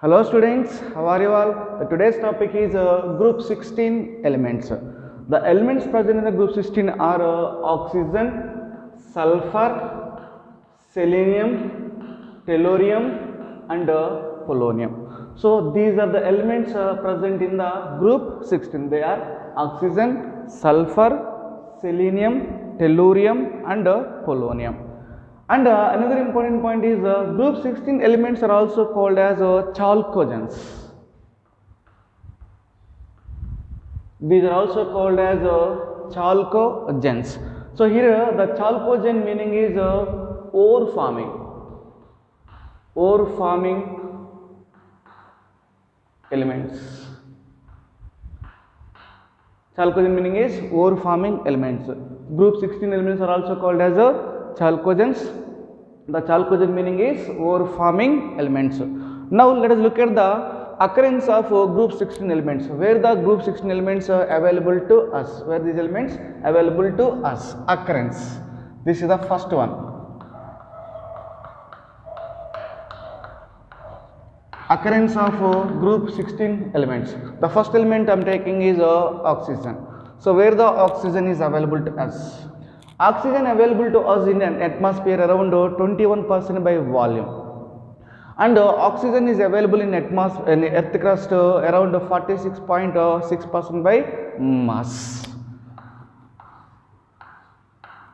Hello students, how are you all? Today's topic is group 16 elements. The elements present in the group 16 are oxygen, sulfur, selenium, tellurium and polonium. So these are the elements present in the group 16. They are oxygen, sulfur, selenium, tellurium and polonium. And another important point is group 16 elements are also called as chalcogens. These are also called as chalcogens. So here the chalcogen meaning is ore forming elements. Chalcogen meaning is ore forming elements. Group 16 elements are also called as chalcogens. The chalcogen meaning is ore forming elements. Now let us look at the occurrence of group 16 elements. Where the group 16 elements are available to us? Where these elements available to us? Occurrence. This is the first one. Occurrence of group 16 elements. The first element I am taking is oxygen. So where the oxygen is available to us? Oxygen available to us in an atmosphere around 21% by volume, and oxygen is available in earth crust around 46.6% by mass.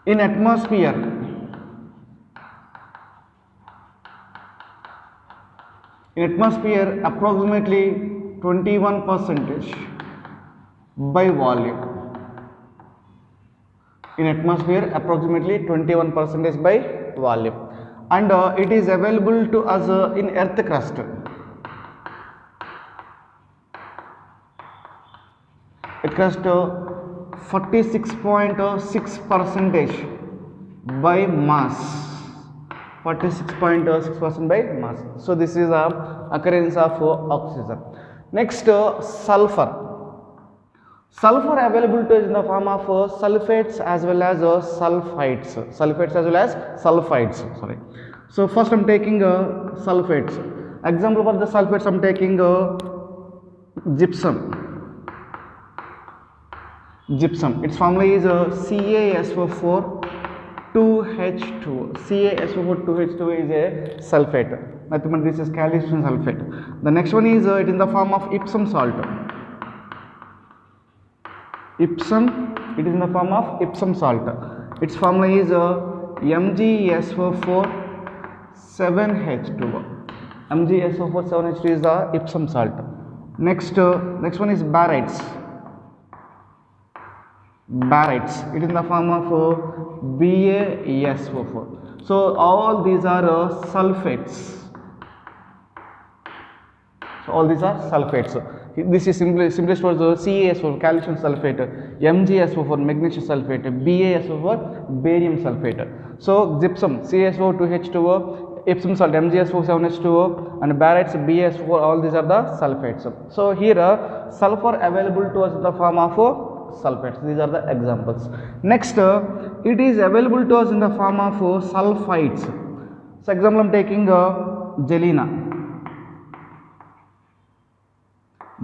In atmosphere, approximately 21% by volume. In atmosphere approximately 21% by volume, and it is available to us in earth crust. Earth crust 46.6% by mass. 46.6% by mass. So this is the occurrence of oxygen. Next, sulfur. Sulfur available to us in the form of sulfates as well as sulfides. Sorry. So first I am taking sulfates. Example for the sulfates I am taking gypsum. Its formula is CaSO4 2H2. CaSO4 2H2 is a sulfate. Nothing but this is calcium sulfate. The next one is it in the form of Epsom salt. It is in the form of Epsom salt. Its formula is MgSO4 7H2O. MgSO4 7H2 is the Epsom salt. Next one is barytes. It is in the form of BaSO4. So all these are sulfates. This is simplest was CaSO4 calcium sulfate, MgSO4 magnesium sulfate, BaSO4 barium sulfate. So gypsum CaSO2H2O, Epsom salt MgSO4 7H2O and barytes BaSO4, all these are the sulfates. So here sulfur available to us in the form of sulfates. These are the examples. Next, it is available to us in the form of sulfides. So example I am taking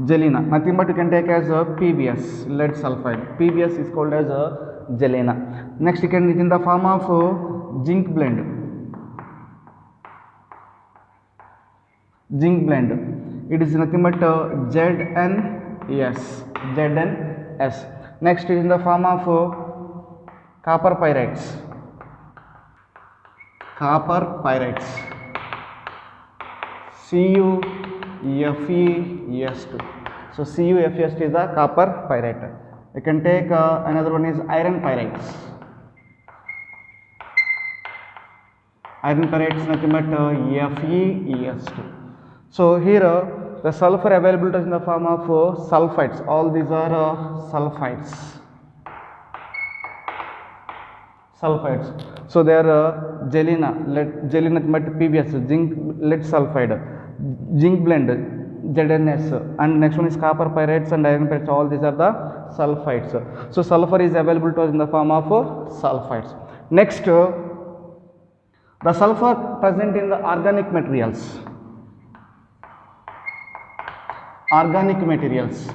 Galena, nothing but you can take as PBS, lead sulfide. PBS is called as Galena. Next you can in the form of zinc blend. It is nothing but ZnS. Next is in the form of copper pyrites. CuFeS2. So CuFeS2 is the copper pyrite. You can take another one is iron pyrites. Iron pyrites nothing but FeS2. So here the sulfur available is in the form of sulfides. All these are sulfides. So they are Galena nothing but PBS, zinc lead sulfide, zinc blend ZnS, and next one is copper pyrites and iron pyrites. All these are the sulfides. So sulfur is available to us in the form of sulfides. Next, the sulfur present in the organic materials. organic materials.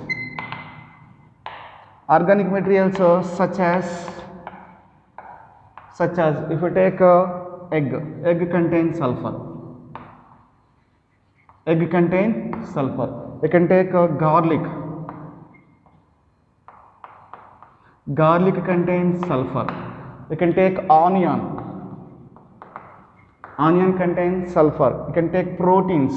Organic materials such as if you take egg contains sulfur. Egg contains sulfur. You can take garlic. Garlic contains sulfur. You can take onion. Onion contains sulfur. You can take proteins.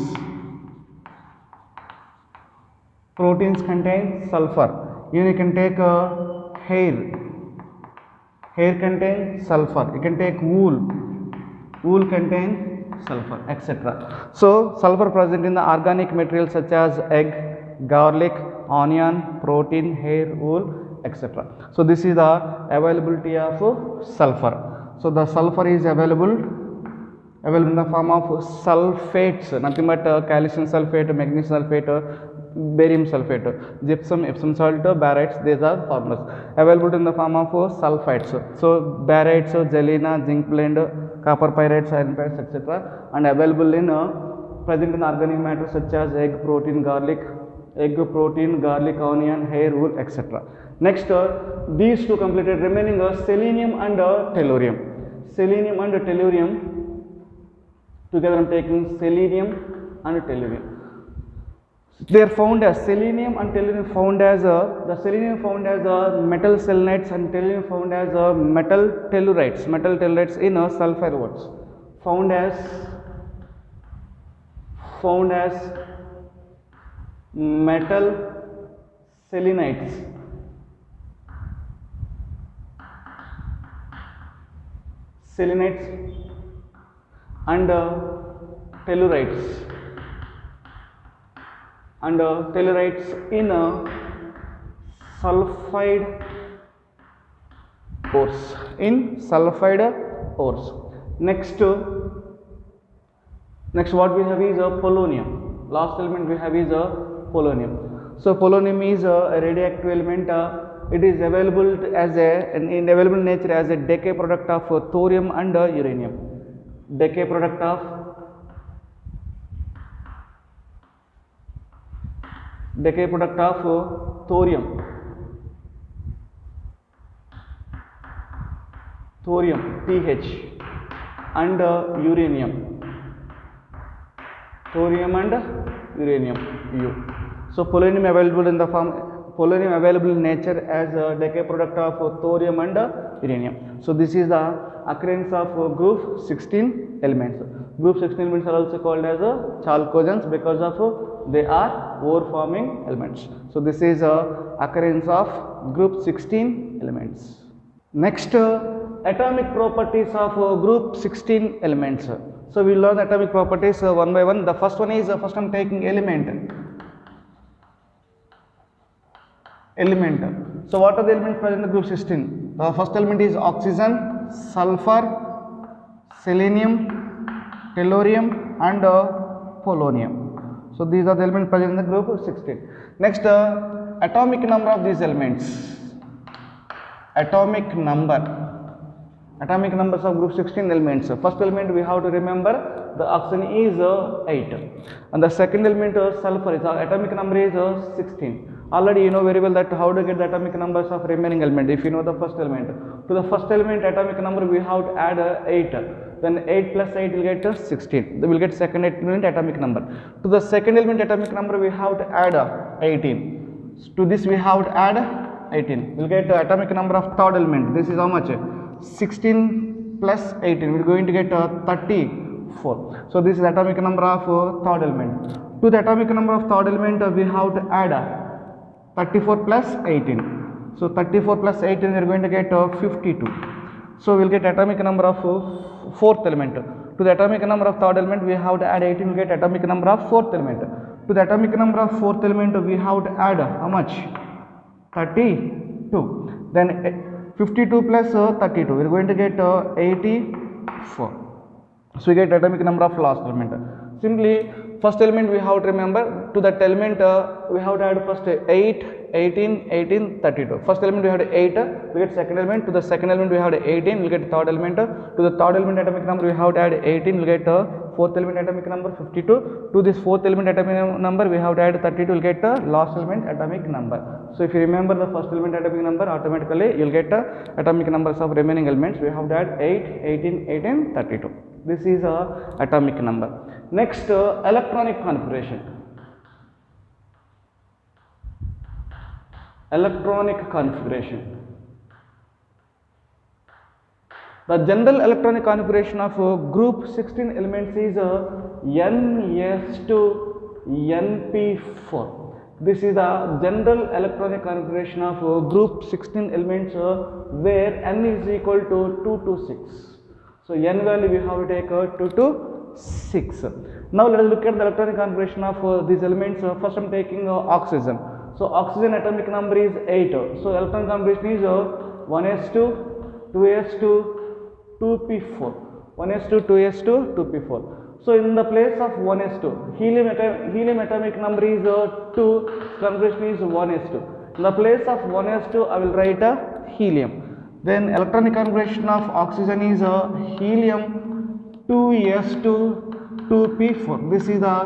Proteins contain sulfur. Even you can take hair. Hair contains sulfur. You can take wool. Wool contains sulfur, etc. So sulfur present in the organic materials such as egg, garlic, onion, protein, hair, wool, etc. So this is the availability of sulfur. So the sulfur is available in the form of sulfates, nothing but calcium sulfate, magnesium sulfate, barium sulfate, gypsum, Epsom salt, barytes. These are formulas available in the form of sulfites. So barytes, galena, zinc blende, copper pyrites, iron pyrites, etc. and available in present in organic matter such as egg, protein, garlic, onion, hair, wool, etc. Next, these two completed, remaining selenium and tellurium. Selenium and tellurium. Together I am taking selenium and tellurium. They are found as selenium and tellurium found as the selenium found as metal selenites and tellurium found as metal tellurites. Metal tellurites in sulfur words found as metal selenites. Selenites and tellurites. And tellurites in sulfide ores. Next what we have is polonium. Last element we have is polonium. So polonium is a radioactive element. It is available as in available nature as a decay product of thorium and uranium. Decay product of thorium, Th, and uranium, thorium and uranium, U. So polonium available in the form, polonium available in nature as a decay product of thorium and uranium. So this is the occurrence of group 16 elements. Group 16 elements are also called as chalcogens because of they are ore forming elements. So this is occurrence of group 16 elements. Next, atomic properties of group 16 elements. So we will learn atomic properties one by one. The first one is first I am taking element. So what are the elements present in the group 16? The first element is oxygen, sulfur, selenium, tellurium and polonium. So these are the elements present in the group 16. Next, atomic number of these elements. Atomic numbers of group 16 elements. First element we have to remember the oxygen is 8 and the second element sulfur is atomic number is 16. Already you know very well that how to get the atomic numbers of remaining element. If you know the first element, to the first element atomic number we have to add 8. Then 8 plus 8 will get 16. We will get second element atomic number. To the second element atomic number we have to add 18. To this we have to add 18. We will get atomic number of third element. This is how much? 16 plus 18. We are going to get 34. So this is atomic number of third element. To the atomic number of third element we have to add 34 plus 18. So 34 plus 18 we are going to get 52. So we will get atomic number of fourth element. To the atomic number of third element we have to add 18, we get atomic number of fourth element. To the atomic number of fourth element we have to add how much? 32. Then 52 plus 32 we are going to get 84. So we get atomic number of last element. Simply first element we have to remember, to that element we have to add first 8, 18, 18, 32. First element we have 8, we get second element. To the second element we have 18, we get third element. To the third element atomic number we have to add 18, we get fourth element atomic number 52. To this fourth element atomic number we have to add 32, will get the last element atomic number. So if you remember the first element atomic number, automatically you will get atomic numbers of remaining elements. We have to add 8, 18, 18, 32. This is a atomic number. Next, electronic configuration. Electronic configuration. The general electronic configuration of group 16 elements is NS2 NP4. This is the general electronic configuration of group 16 elements where N is equal to 2 to 6. So N value we have to take 2 to 6. Now let us look at the electronic configuration of these elements. First I am taking oxygen. So oxygen atomic number is 8. So electronic configuration is 1s2, 2s2, 2p4. 1s2, 2s2, 2p4. So in the place of 1s2, helium atomic number is 2, configuration is 1s2. In the place of 1s2, I will write helium. Then electronic configuration of oxygen is helium 2s2, 2p4. This is the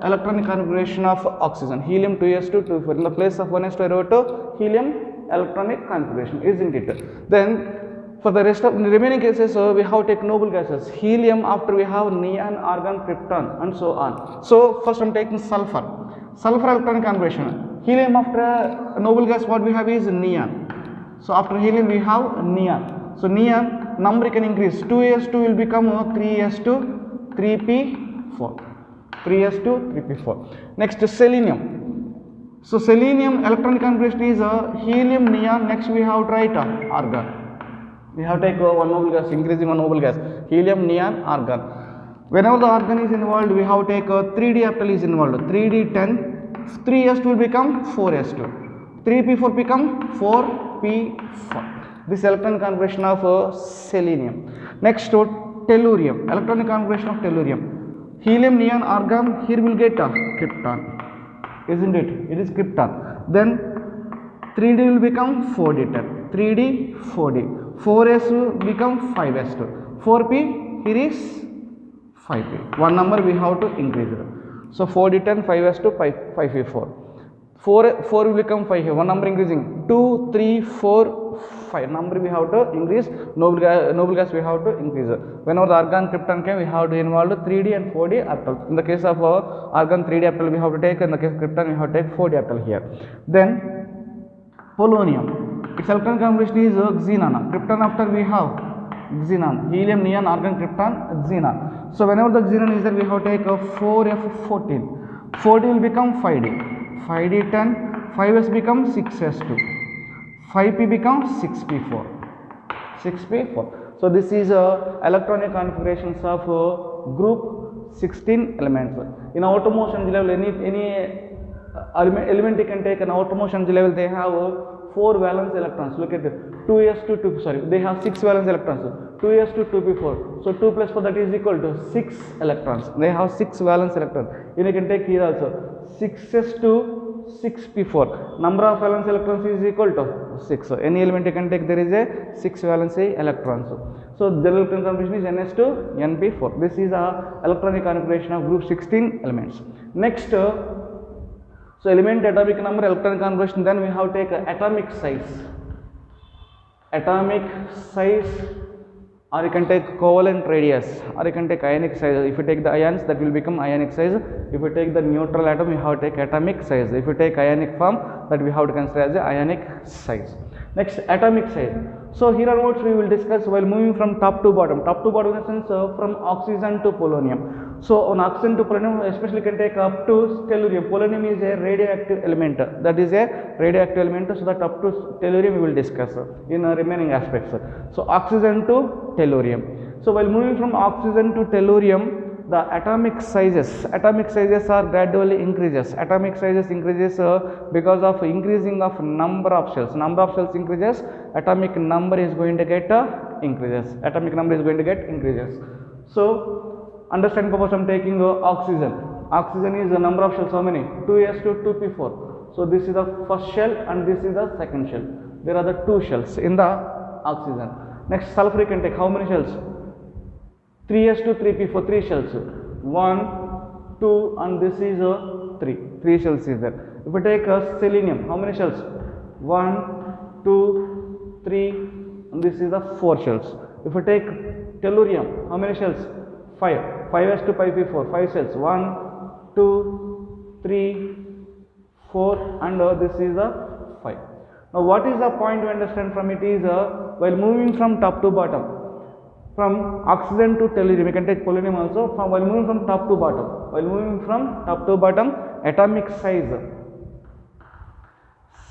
electronic configuration of oxygen, helium 2s2, 2p4. In the place of 1s2, I wrote helium electronic configuration, isn't it? Then for the rest of the remaining cases, we have to take noble gases. Helium, after we have neon, argon, krypton, and so on. So first I am taking sulfur. Sulfur electronic configuration. Helium after noble gas, what we have is neon. So after helium we have neon. So neon number can increase. 2s2 will become 3s2, 3p4. 3s2, 3p4. Next, selenium. So selenium electronic configuration is helium, neon. Next we have to write argon. We have to take one noble gas, increasing one noble gas, helium, neon, argon. Whenever the argon is involved, we have to take 3d orbital is involved, 3d10, 3s2 will become 4s2, 3p4 become 4p4. This electronic configuration of selenium. Next, tellurium, electronic configuration of tellurium. Helium, neon, argon, here we will get krypton, isn't it? It is krypton. Then 3d will become 4d10, 3d, 4d. 4s will become 5s2, 4p, here is 5p. One number we have to increase it. So 4d10, 5s2, 5p4. 4 will become 5 here, one number increasing. 2, 3, 4, 5 number we have to increase. Noble gas we have to increase. Whenever the argon, krypton came, we have to involve 3d and 4d orbital. In the case of argon, 3d orbital we have to take. In the case of krypton, we have to take 4d orbital here. Then polonium. Its electronic configuration is xenon. Krypton after we have xenon. Helium, neon, argon, krypton, xenon. So whenever the xenon is there, we have to take a 4f14. 4d will become 5d. 5d10. 5s become 6s2. 5p becomes 6p4. 6p4. So this is electronic configurations of group 16 elements. In outermost energy level, any element you can take an outermost energy level, they have 4 valence electrons. Look at it, 2s2, 2, sorry, they have 6 valence electrons. 2s2, 2p4. So 2 plus 4, that is equal to 6 electrons. They have 6 valence electrons. You can take here also 6s2, 6p4. Number of valence electrons is equal to 6. So any element you can take, there is a 6 valence electrons. So general electronic configuration is NS2, NP4. This is the electronic configuration of group 16 elements. Next, so element atomic number, electronic configuration, then we have to take atomic size. Atomic size, or you can take covalent radius, or you can take ionic size. If you take the ions, that will become ionic size. If you take the neutral atom, you have to take atomic size. If you take ionic form, that we have to consider as a ionic size. Next, atomic size. So here onwards we will discuss while moving from top to bottom. Top to bottom in the sense from oxygen to polonium. So on oxygen to polonium, especially can take up to tellurium. Polonium is a radioactive element. That is a radioactive element. So that up to tellurium we will discuss in remaining aspects. So oxygen to tellurium. So while moving from oxygen to tellurium, the atomic sizes are gradually increases. Atomic sizes increases because of increasing of number of shells. Number of shells increases, atomic number is going to get increases. Atomic number is going to get increases. So understand purpose I am taking oxygen. Oxygen is the number of shells, how many? 2s2, 2p4. So this is the first shell and this is the second shell. There are the 2 shells in the oxygen. Next, sulfur you can take how many shells? 3s2, 3p4, 3 shells. 1, 2, and this is 3. 3 shells is there. If we take selenium, how many shells? 1, 2, 3, and this is the 4 shells. If we take tellurium, how many shells? 5. 5s2 pi 4, 5 shells. 1, 2, 3, 4, and this is the 5. Now what is the point to understand from it is while moving from top to bottom, from oxygen to tellurium, we can take polonium also, while moving from top to bottom, atomic size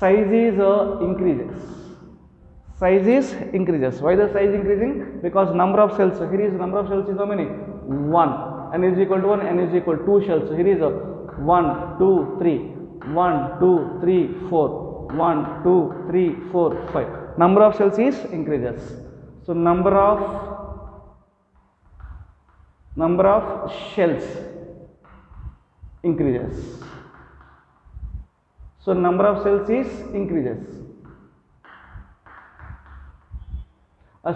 is increases. Size is increases. Why the size increasing? Because number of cells. Here is number of cells is how many? 1. N is equal to 1. N is equal to 2 shells. Here is 1, 2, 3. 1, 2, 3, 4. 1, 2, 3, 4, 5. Number of cells is increases. So number of shells increases. So number of cells is increases.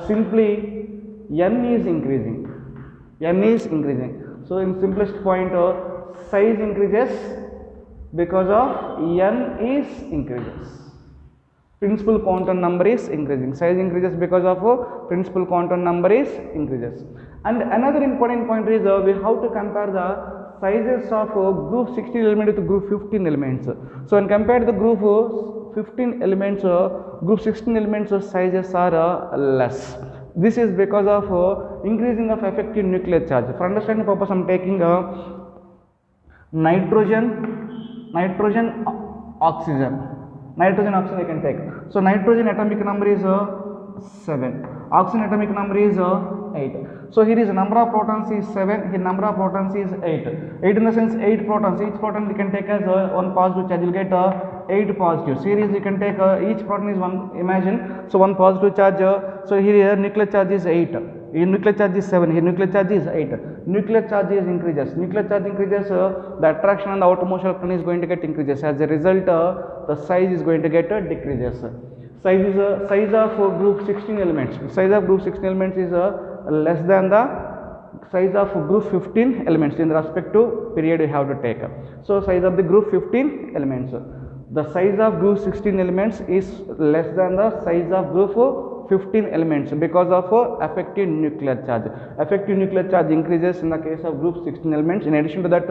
Simply n is increasing. So in simplest point, size increases because of n is increases. Principal quantum number is increasing. Size increases because of principal quantum number is increases. And another important point is we have to compare the sizes of group 16 element with group 15 elements. So when compared to the group 15 elements, group 16 elements sizes are less. This is because of increasing of effective nuclear charge. For understanding purpose, I am taking nitrogen, oxygen. Nitrogen, oxygen I can take. So nitrogen atomic number is 7. Oxygen atomic number is 8. So here is number of protons is 7. Here number of protons is 8. 8 in the sense 8 protons. Each proton we can take as one positive charge. You will get 8 positives. Here is you can take each proton is one. Imagine. So one positive charge. So here nuclear charge is 8. Here nuclear charge is 7. Here nuclear charge is 8. Nuclear charge is increases. Nuclear charge increases. The attraction on the outer motion electron is going to get increases. As a result, the size is going to get decreases. Size of group 16 elements. Size of group 16 elements is less than the size of group 15 elements in the respective period you have to take. So size of the group 15 elements. The size of group 16 elements is less than the size of group 15 elements because of effective nuclear charge. Effective nuclear charge increases in the case of group 16 elements. In addition to that,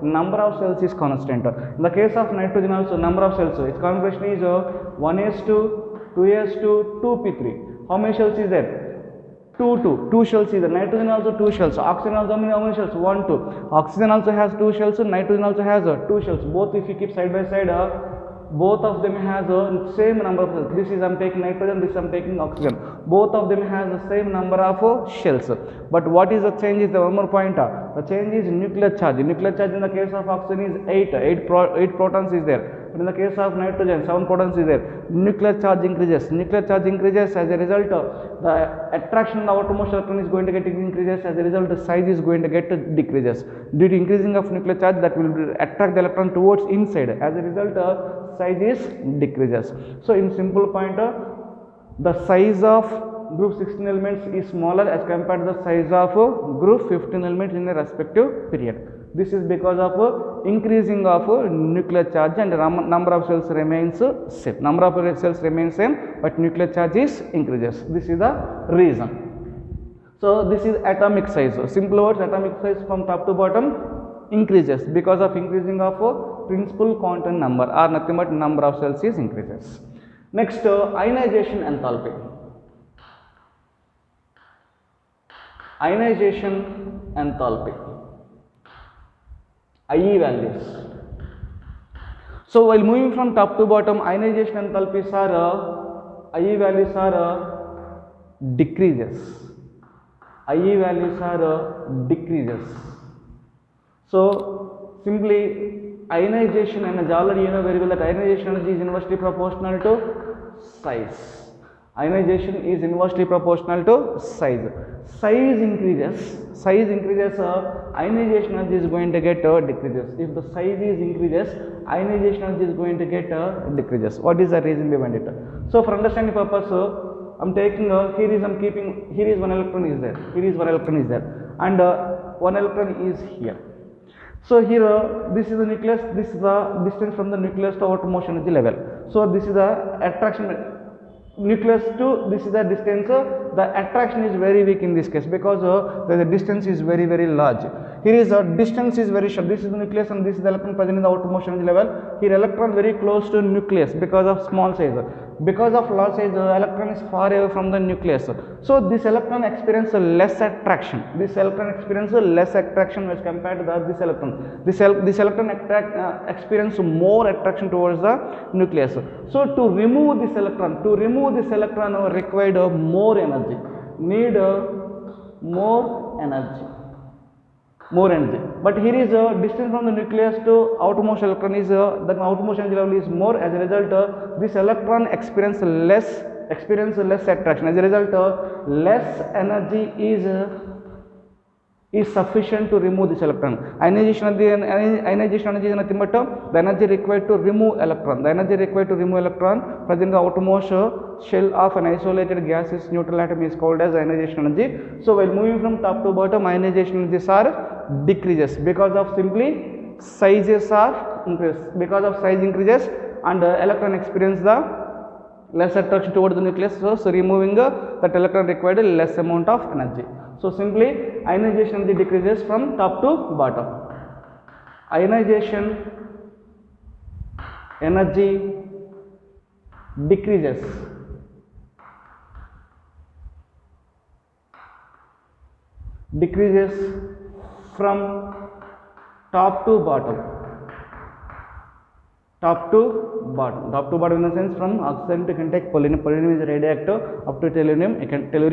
number of cells is constant. In the case of nitrogen also, number of cells, its configuration is 1s2, 2s2, 2p3. How many shells is there? 2 shells is there. Nitrogen also 2 shells. Oxygen also how many shells? 1, 2. Oxygen also has 2 shells. Nitrogen also has 2 shells. Both if you keep side by side, both of them has same number of cells. This is I am taking nitrogen, this I am taking oxygen. Both of them has the same number of shells. But what is the change is the one more point. The change is nuclear charge. Nuclear charge in the case of oxygen is 8 protons is there. But in the case of nitrogen, 7 protons is there. Nuclear charge increases. Nuclear charge increases. As a result, the attraction of the outermost electron is going to get increases. As a result, the size is going to get decreases. Due to increasing of nuclear charge, that will attract the electron towards inside. As a result, size is decreases. So in simple point, the size of group 16 elements is smaller as compared to the size of group 15 elements in the respective period. This is because of increasing of nuclear charge and number of cells remains same. Number of cells remains same, but nuclear charge is increases. This is the reason. So this is atomic size. Simple words, atomic size from top to bottom increases because of increasing of principal quantum number or nothing but number of cells is increases. Next, ionization enthalpy. Ionization enthalpy. IE values. So while moving from top to bottom, ionization enthalpies are IE values are decreases. IE values are decreases. So simply ionization energy, already you know very well that ionization energy is inversely proportional to size. Ionization is inversely proportional to size. Size increases, ionization energy is going to get decreases. If the size is increases, ionization energy is going to get decreases. What is the reason behind it? So for understanding purpose, I am taking here is one electron is there, and one electron is here. So here this is the nucleus, this is the distance from the nucleus to outer motion energy level. So this is the attraction nucleus to this is the distance. The attraction is very weak in this case because the distance is very large. Here is a distance is very short. This is the nucleus and this is the electron present in the outer motion energy level. Here electron very close to nucleus because of small size. Because of large size, electron is far away from the nucleus. So this electron experiences less attraction. This electron experiences less attraction as compared to this electron. This electron experience more attraction towards the nucleus. So to remove this electron, required more energy. Need more energy. But here is a distance from the nucleus to outermost electron is the outermost energy level is more. As a result, this electron experience less attraction. As a result, less energy is sufficient to remove this electron. Ionization energy is nothing but the energy required to remove electron. The energy required to remove electron present in the outermost shell of an isolated gaseous neutral atom is called as ionization energy. So while moving from top to bottom, ionization energies are decreases because of simply sizes are increases. Because of size increases and electron experience the less attraction towards the nucleus. So removing that electron required less amount of energy. So simply ionization energy decreases from top to bottom. Ionization energy decreases from top to bottom. Top to bottom in the sense from oxygen you can take polonium is radioactive, up to tellurium you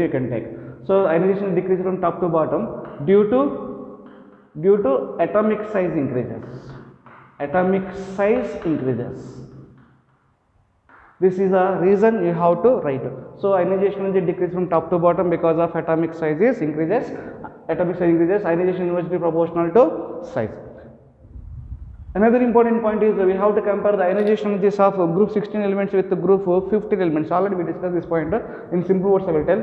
can take. So ionization decreases from top to bottom due to atomic size increases. This is a reason you have to write. So ionization energy decreases from top to bottom because of atomic size increases. Ionization inversely proportional to size. Another important point is we have to compare the ionization energies of group 16 elements with group 15 elements. Already we discussed this point. In simple words I will tell.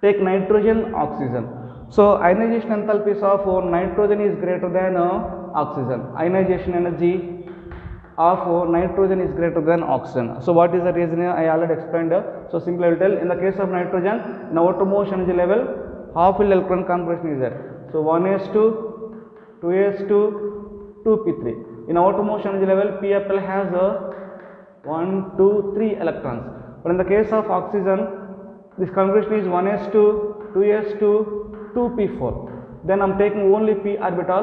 Take nitrogen, oxygen. So ionization enthalpies of nitrogen is greater than oxygen. Ionization energy of nitrogen is greater than oxygen. So what is the reason? I already explained. So simply I will tell. In the case of nitrogen, in outermost energy level, half-filled electron configuration is there. So 1s2, 2s2, 2p3. In outermost energy level, PFL has 1, 2, 3 electrons. But in the case of oxygen, this configuration is 1s2, 2s2, 2p4. Then I am taking only p orbital.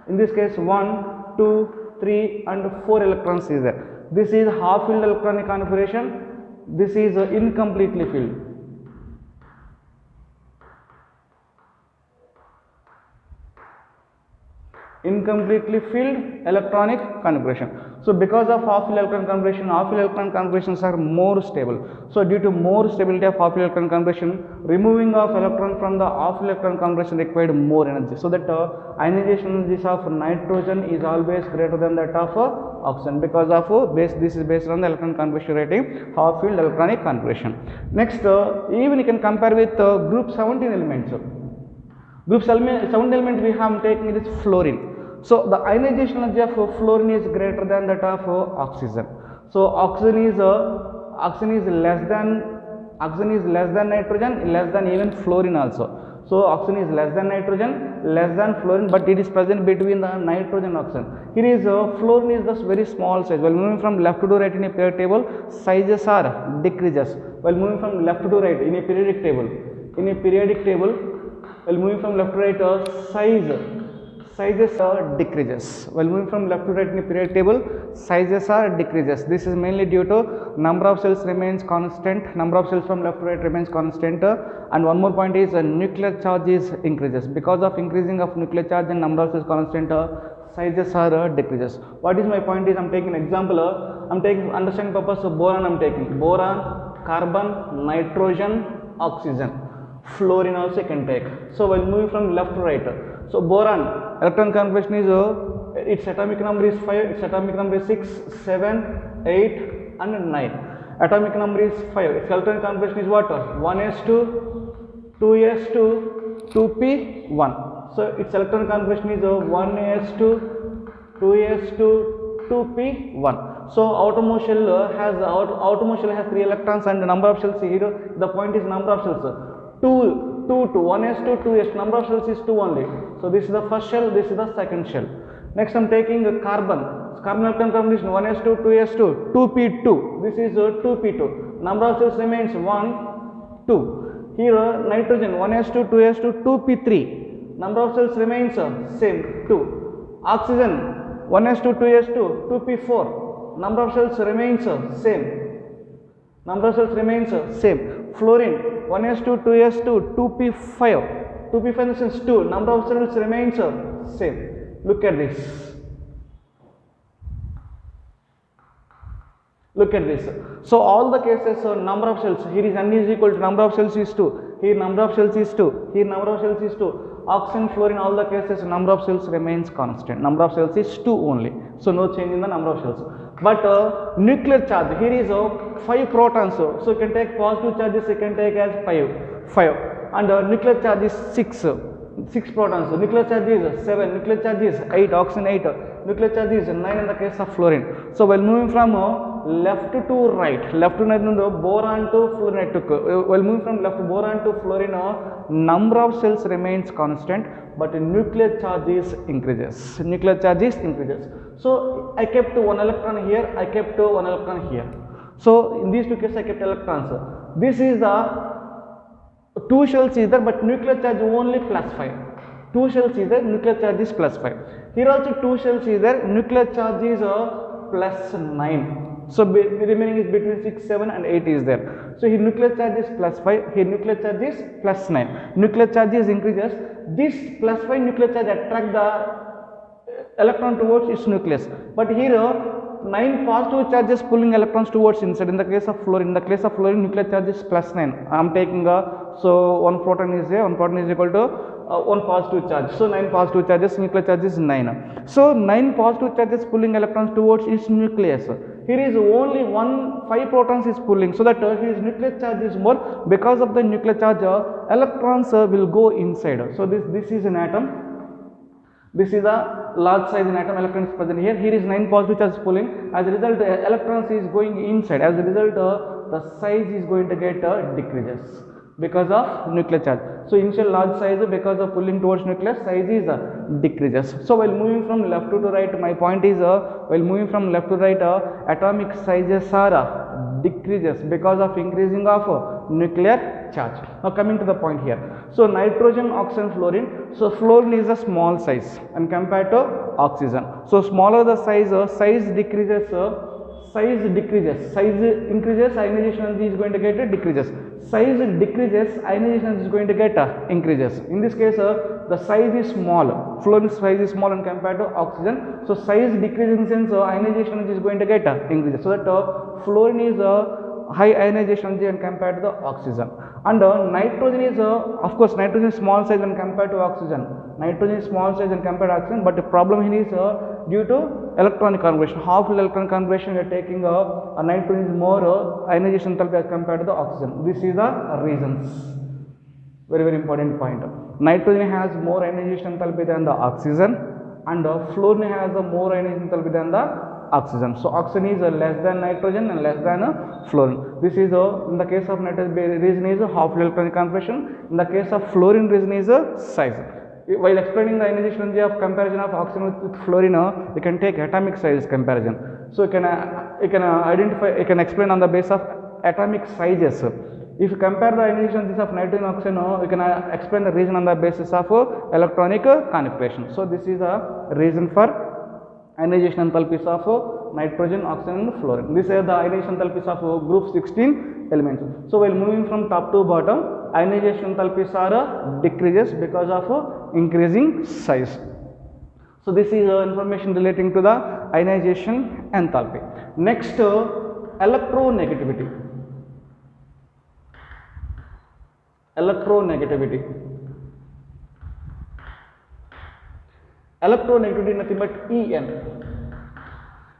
In this case, 1, 2, 3 and 4 electrons is there. This is half-filled electronic configuration. This is incompletely filled. Incompletely filled electronic configuration. So because of half-filled electron configurations are more stable. So due to more stability of half-filled electron configuration, removing of electron from the half-filled electron configuration required more energy. So that ionization energies of nitrogen is always greater than that of oxygen because of this is based on the electron configuration rating, half-filled electronic configuration. Next, even you can compare with group 17 elements. Group 17 element we have taken is fluorine. So the ionization energy of fluorine is greater than that of oxygen. So oxygen is less than nitrogen, less than even fluorine also. So oxygen is less than nitrogen, less than fluorine, but it is present between the nitrogen and oxygen. Here is fluorine is the very small size. While moving from left to right in a periodic table, sizes are decreases. While moving from left to right in a periodic table, while moving from left to right, sizes are decreases. While moving from left to right in a periodic table, sizes are decreases. This is mainly due to number of cells remains constant. Number of cells from left to right remains constant. And one more point is nuclear charge is increases. Because of increasing of nuclear charge and number of cells constant, sizes are decreases. What is my point is I am taking an example. I am taking understanding purpose of boron. I am taking boron, carbon, nitrogen, oxygen. Fluorine also can take. So while moving from left to right, so boron electron configuration is its atomic number is 5, its atomic number is 6, 7, 8 and 9. Atomic number is 5. Its electron configuration is what? 1s2, 2s2, 2p1. So its electron configuration is 1s2, 2s2, 2p1. So outermost shell has 3 electrons and the number of shells here. The point is number of shells. 1s2, 2s. Number of shells is 2 only. So this is the first shell. This is the second shell. Next, I am taking a carbon. Carbon electron configuration 1s2, 2s2, 2p2. This is 2p2. Number of shells remains 1, 2. Here nitrogen 1s2, 2s2, 2p3. Number of cells remains same 2. Oxygen 1s2, 2s2, 2p4. Number of cells remains same. Number of cells remains same. Fluorine 1s2, 2s2, 2p5. 2p5 is 2. Number of cells remains same. Look at this. Look at this. So all the cases, number of cells, here is n is equal to number of cells is 2, here number of cells is 2, here number of cells is 2. Oxygen, fluorine, all the cases, number of cells remains constant. Number of cells is 2 only. So no change in the number of cells. But nuclear charge, here is 5 protons. So you can take positive charges, you can take as 5. And nuclear charge is 6 protons. Nuclear charge is 7, nuclear charge is 8, oxygen 8, nuclear charge is 9 in the case of fluorine. So while moving from left to right, boron to fluorine, while moving from left boron to fluorine, number of cells remains constant, but nuclear charge is increases. Nuclear charge is increases. So I kept 1 electron here, I kept 1 electron here. So in these two cases I kept electrons. This is the 2 shells is there, but nuclear charge only +5. 2 shells is there, nuclear charge is +5. Here also 2 shells is there, nuclear charge is +9. So remaining is between 6, 7 and 8 is there. So here nuclear charge is +5, here nuclear charge is +9. Nuclear charge is increases. This +5 nuclear charge attract the electron towards its nucleus. But here 9 positive charges pulling electrons towards inside. In the case of fluorine, nuclear charge is +9. I am taking so 1 proton is there, 1 proton is equal to 1 positive charge. So 9 positive charges, nuclear charge is 9. So 9 positive charges pulling electrons towards its nucleus. Here is only 5 protons is pulling, so that his nuclear charge is more. Because of the nuclear charge, electrons will go inside. So this is an atom. This is a large size atom, electron is present here. Here is 9 positive charges pulling. As a result, electrons is going inside. As a result, the size is going to get decreases because of nuclear charge. So initial large size, because of pulling towards nucleus, size is decreases. So while moving from left to right, my point is while moving from left to right, atomic sizes are decreases because of increasing of nuclear charge. Now coming to the point here. So nitrogen, oxygen, fluorine. So fluorine is a small size and compared to oxygen. So smaller the size, size decreases. Size decreases, size increases, ionization energy is going to get decreases. Size decreases, ionization energy is going to get increases. In this case, the size is small. Fluorine size is small and compared to oxygen. So size decreases in the sense ionization energy is going to get increases. So that fluorine is high ionization energy and compared to the oxygen. And nitrogen is of course nitrogen is small size when compared to oxygen. Nitrogen is small size and compared to oxygen, but the problem here is due to electronic configuration. Half electron configuration we are taking a nitrogen is more ionization enthalpy as compared to the oxygen. This is the reasons. Very important point. Nitrogen has more ionization enthalpy than the oxygen, and fluorine has a more ionization enthalpy than the oxygen. So oxygen is less than nitrogen and less than fluorine. This is in the case of nitrogen reason is half electronic configuration. In the case of fluorine reason is size. While explaining the ionization energy of comparison of oxygen with fluorine, you can take atomic size comparison. So you can identify, you can explain on the basis of atomic sizes. If you compare the ionization energies of nitrogen and oxygen, you can explain the reason on the basis of electronic configuration. So this is the reason for ionization enthalpies of nitrogen, oxygen and fluorine. These are the ionization enthalpies of group 16 elements. So while moving from top to bottom, ionization enthalpies are decreases because of increasing size. So this is information relating to the ionization enthalpy. Next, electronegativity. Electronegativity. Electronegativity is nothing but En.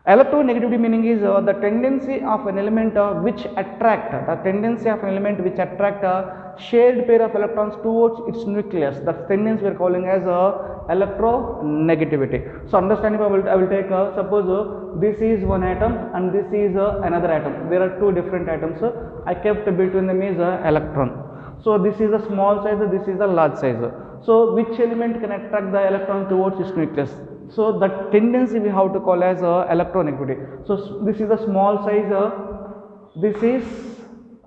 Electronegativity meaning is the tendency of an element which attract shared pair of electrons towards its nucleus. That tendency we are calling as electronegativity. So understanding, I will take suppose this is one atom and this is another atom. There are two different atoms. I kept between them is electron. So this is a small size, this is a large size. So which element can attract the electron towards its nucleus? So that tendency we have to call as electronegativity. So this is a small size, this is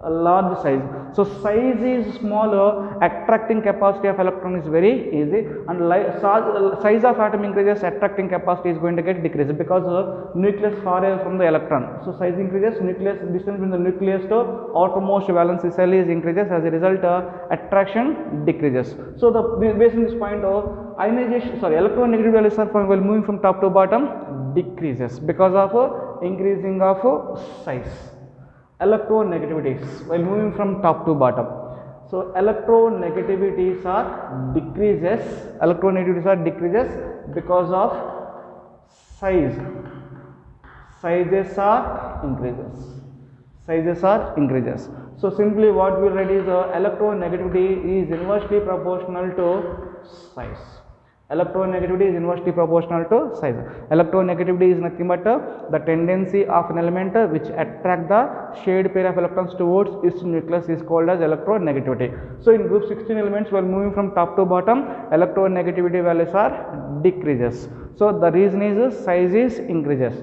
a large size. So size is smaller, attracting capacity of electron is very easy, and size of atom increases, attracting capacity is going to get decreased because nucleus far away from the electron. So size increases, nucleus distance between the nucleus to outermost valence cell is increases. As a result, attraction decreases. So based on this point, ionization, electronegativity values are while moving from top to bottom decreases because of increasing of size. Electronegativities while moving from top to bottom. So electronegativities are decreases. Electronegativities are decreases because of size. Sizes are increases. Sizes are increases. So simply what we read is electronegativity is inversely proportional to size. Electronegativity is inversely proportional to size. Electronegativity is nothing but the tendency of an element which attract the shared pair of electrons towards its nucleus is called as electronegativity. So in group 16 elements, while moving from top to bottom, electronegativity values are decreases. So the reason is size is increases.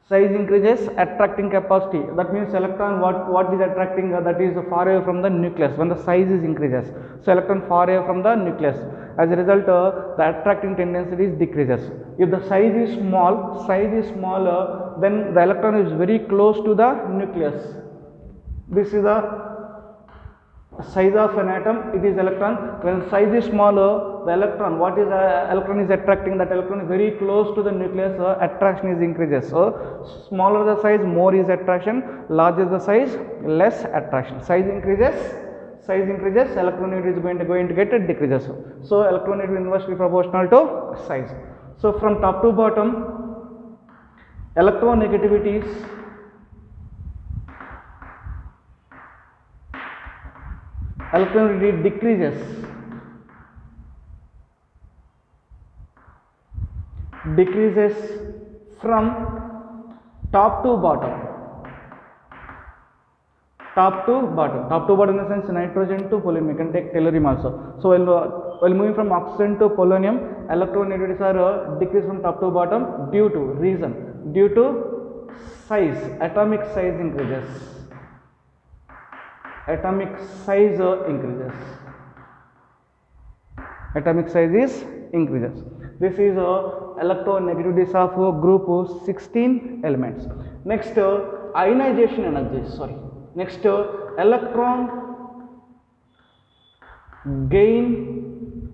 Size increases, attracting capacity. That means electron what is attracting, that is far away from the nucleus when the size is increases. So electron far away from the nucleus. As a result, the attracting tendency is decreases. If the size is smaller, then the electron is very close to the nucleus. This is the size of an atom, it is electron. When size is smaller, the electron, what is electron is attracting, that electron is very close to the nucleus, attraction is increases. So smaller the size, more is attraction, larger the size, less attraction. Size increases, electronegativity is going to get decreases. So electronegativity is inversely proportional to size. So from top to bottom, electronegativities electronegativity decreases from top to bottom. Top to bottom in the sense nitrogen to polonium. You can take tellurium also. So while moving from oxygen to polonium, electronegativities are decreased from top to bottom due to size. Atomic size increases. Atomic size increases. This is electronegativities of group 16 elements. Next, ionization energy. Next, electron gain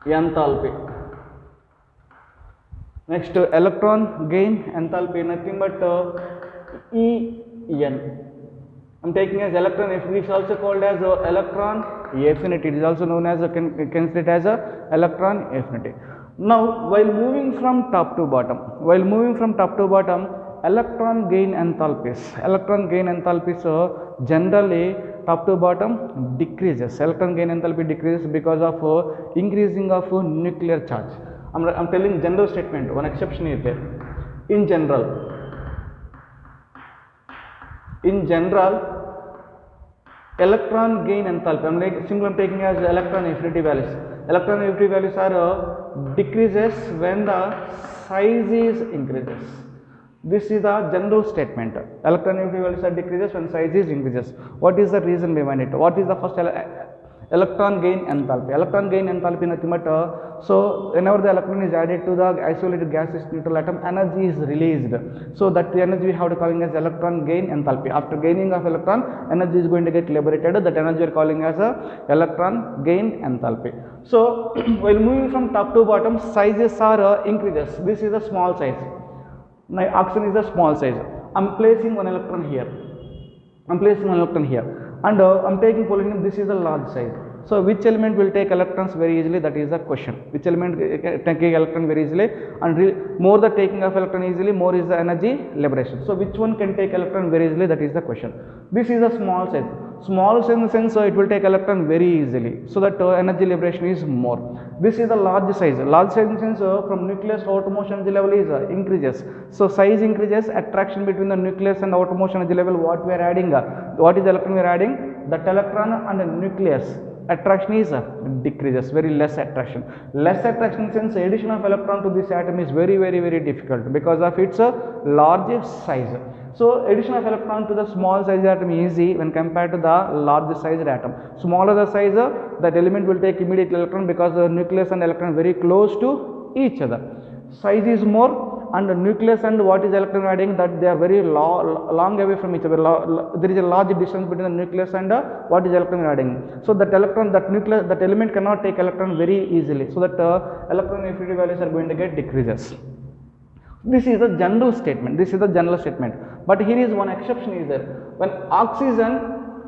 enthalpy. Next, electron gain enthalpy, nothing but En. I am taking as electron affinity. It is also called as electron affinity. It is also known as considered as electron affinity. Now, while moving from top to bottom, electron gain enthalpies. Generally top to bottom decreases. Electron gain enthalpy decreases because of increasing of nuclear charge. I am telling general statement. One exception is there. In general, electron gain enthalpy, I am taking as electron affinity values. Electron affinity values are decreases when the size is increases. This is the general statement. Electron affinity values are decreases when size is increases. What is the reason behind it? What is the first electron gain enthalpy? Electron gain enthalpy nothing but so whenever the electron is added to the isolated gaseous neutral atom, energy is released. So that energy we have to calling as electron gain enthalpy. After gaining of electron, energy is going to get liberated. That energy we are calling as electron gain enthalpy. So while moving from top to bottom, sizes are increases. This is a small size. Now oxygen is a small size. I am placing one electron here. And I am taking polonium. This is a large size. So which element will take electrons very easily? That is the question. Which element take electron very easily? And more the taking of electron easily, more is the energy liberation. So which one can take electron very easily? That is the question. This is a small size. Small size in the sense it will take electron very easily, so that energy liberation is more. This is the large size. Large size in the sense from nucleus to outer motion energy level is increases. So size increases, attraction between the nucleus and outer motion energy level, what we are adding, what is the electron we are adding? That electron and the nucleus attraction is decreases, very less attraction. Less attraction sense addition of electron to this atom is very difficult because of its large size. So addition of electron to the small size atom is easy when compared to the large sized atom. Smaller the size, that element will take immediate electron because the nucleus and electron very close to each other. Size is more, and the nucleus and what is electron adding, that they are very long away from each other. There is a large distance between the nucleus and what is electron adding. So that electron, that nucleus, that element cannot take electron very easily. So that electron affinity values are going to get decreases. This is the general statement. This is the general statement. But here is one exception is there. When oxygen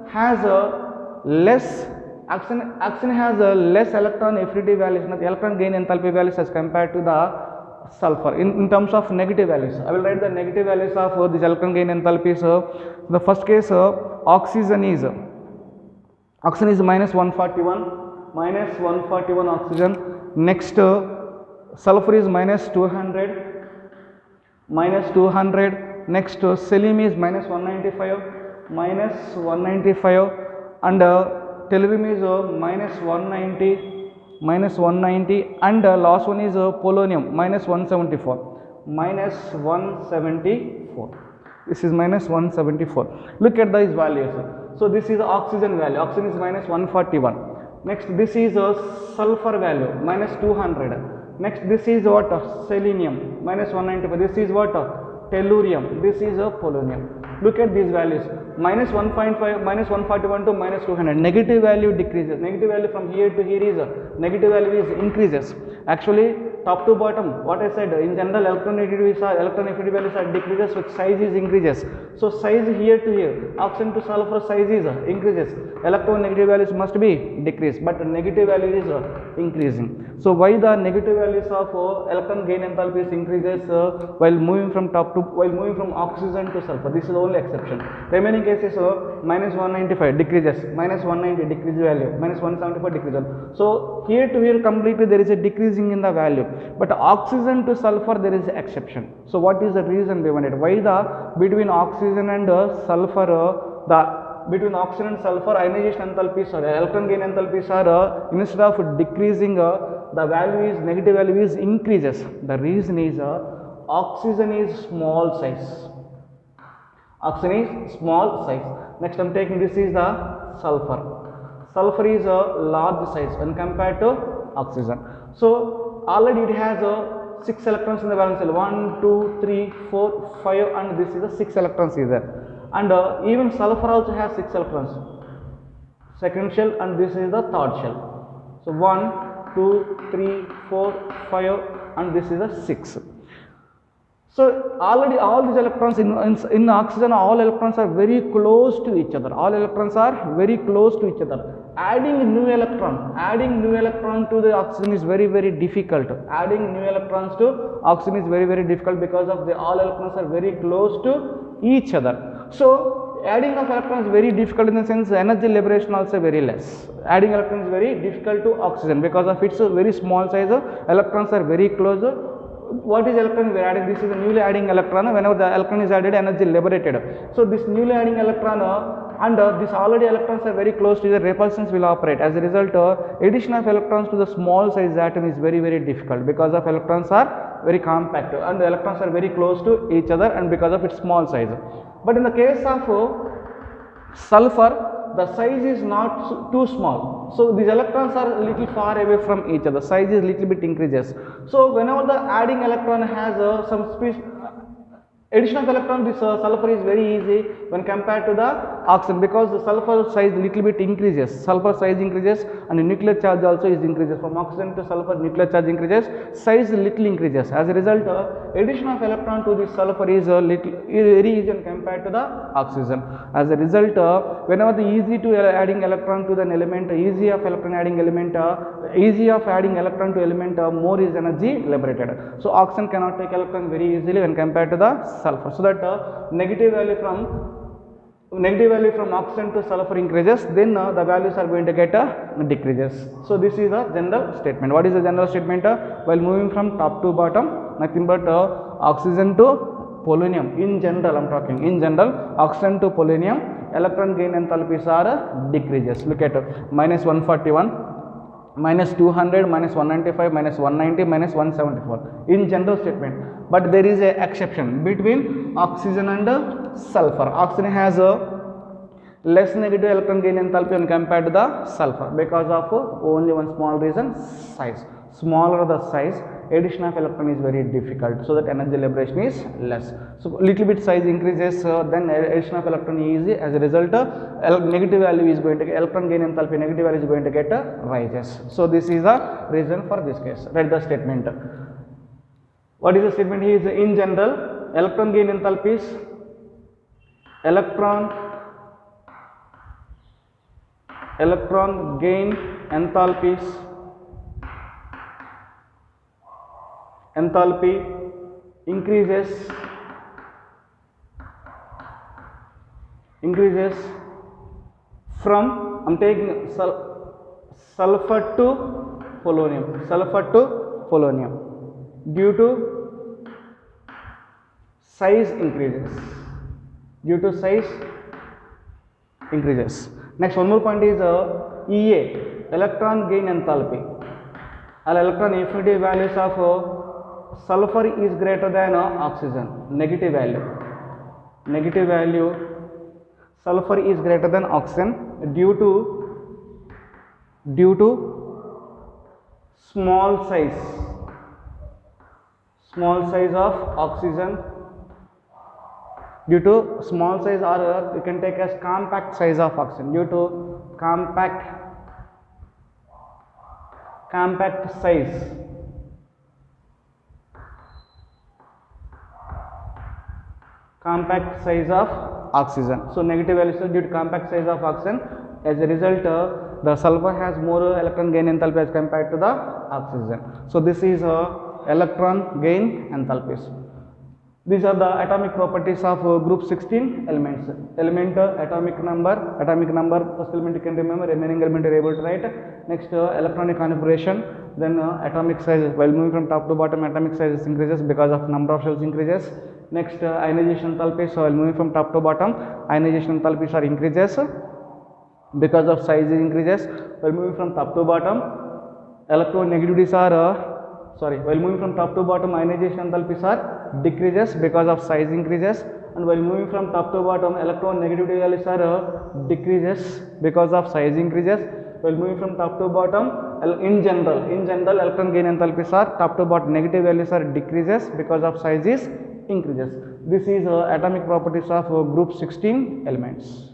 has a less oxygen has a less electron affinity values, not electron gain enthalpy values as compared to the sulfur in terms of negative values. I will write the negative values of this electron gain enthalpy. So the first case oxygen is minus 141 oxygen. Next sulfur is minus 200. Next selenium is minus 195, and tellurium is minus 190, and last one is polonium minus 174. This is minus 174. Look at these values. So this is the oxygen value. Oxygen is minus 141. Next this is a sulfur value minus 200. Next this is what? Selenium minus 195. This is what? Tellurium. This is a polonium. Look at these values. Minus 1.5, minus 141 to minus 200. Negative value decreases. Negative value from here to here is negative value is increases. Actually, top to bottom, what I said, in general electron affinity values are decreases with size is increases. So size here to here, oxygen to sulfur size is increases. Electron negative values must be decreased, but negative value is increasing. So why the negative values of electron gain enthalpy is increases while moving from oxygen to sulfur? This is the only exception. Remaining cases minus 195 decreases, minus 190 decrease value, minus 174 decrease value. So here to here completely there is a decreasing in the value, but oxygen to sulfur there is exception. So what is the reason behind it? Why between oxygen and sulfur between oxygen and sulfur ionization enthalpies or electron gain enthalpies are instead of decreasing the value is negative value is increases? The reason is oxygen is small size. Oxygen is small size. Next I am taking this is the sulfur. Sulfur is a large size when compared to oxygen. So already it has 6 electrons in the valence shell. 1, 2, 3, 4, 5, and this is the 6 electrons is there. And even sulfur also has 6 electrons. Second shell, and this is the third shell. So 1, 2, 3, 4, 5, and this is the 6. So already all these electrons in oxygen, all electrons are very close to each other. All electrons are very close to each other. Adding new electron to the oxygen is very difficult. Adding new electrons to oxygen is very difficult because of the all electrons are very close to each other. So adding of electrons is very difficult in the sense energy liberation also very less. Adding electrons is very difficult to oxygen because of its very small size. Electrons are very close. What is electron we are adding? This is a newly adding electron. Whenever the electron is added, energy liberated. So this newly adding electron and this already electrons are very close to the repulsions will operate. As a result, addition of electrons to the small size atom is very difficult because of electrons are very compact and the electrons are very close to each other and because of its small size. But in the case of sulfur, the size is not too small. So these electrons are a little far away from each other. Size is little bit increases. So whenever the adding electron has some addition of electron, this sulfur is very easy. when compared to the oxygen, because the sulfur size little bit increases, sulfur size increases and nuclear charge also is increases. From oxygen to sulfur, nuclear charge increases, size little increases. As a result, addition of electron to the sulfur is little very easy when compared to the oxygen. As a result, whenever the easy to adding electron to an element, easy of electron adding element, electron to element, more is energy liberated. So oxygen cannot take electron very easily when compared to the sulfur. So that negative value from oxygen to sulfur increases, then the values are going to get decreases. So this is the general statement. What is the general statement? While moving from top to bottom, nothing but oxygen to polonium. In general, I am talking. In general, oxygen to polonium, electron gain enthalpies are decreases. Look at minus 141, minus 200, minus 195, minus 190, minus 174. In general statement. But there is a exception between oxygen and sulfur. Oxygen has a less negative electron gain enthalpy when compared to the sulfur because of only one small reason, size. Smaller the size, addition of electron is very difficult, so that energy liberation is less. So little bit size increases, then addition of electron is easy. As a result, negative value is going to get, electron gain enthalpy negative value is going to get rises. So this is the reason for this case. Write the statement. What is the statement? He is in general, electron gain enthalpies, electron gain enthalpies, enthalpy increases from, I am taking sulfur to polonium, due to size increases. Next, one more point is EA, electron gain enthalpy. All electron affinity values of sulfur is greater than oxygen. Negative value sulfur is greater than oxygen due to small size of oxygen, due to small size, or you can take as compact size of oxygen, due to compact size of oxygen. So negative value is due to compact size of oxygen. As a result, the sulfur has more electron gain enthalpy as compared to the oxygen. So this is electron gain enthalpies. These are the atomic properties of group 16 elements. Element, atomic number, first element you can remember, remaining element you are able to write. Next, electronic configuration, then atomic size. While moving from top to bottom, atomic size increases because of number of shells increases. Next, ionization enthalpies. So while moving from top to bottom, ionization enthalpies are increases because of size increases. While moving from top to bottom, electronegativities are while moving from top to bottom, ionization enthalpies are decreases because of size increases, and while moving from top to bottom, electron negativity values are decreases because of size increases. While moving from top to bottom, in general electron gain enthalpies are top to bottom, negative values are decreases because of size is increases. This is atomic properties of group 16 elements.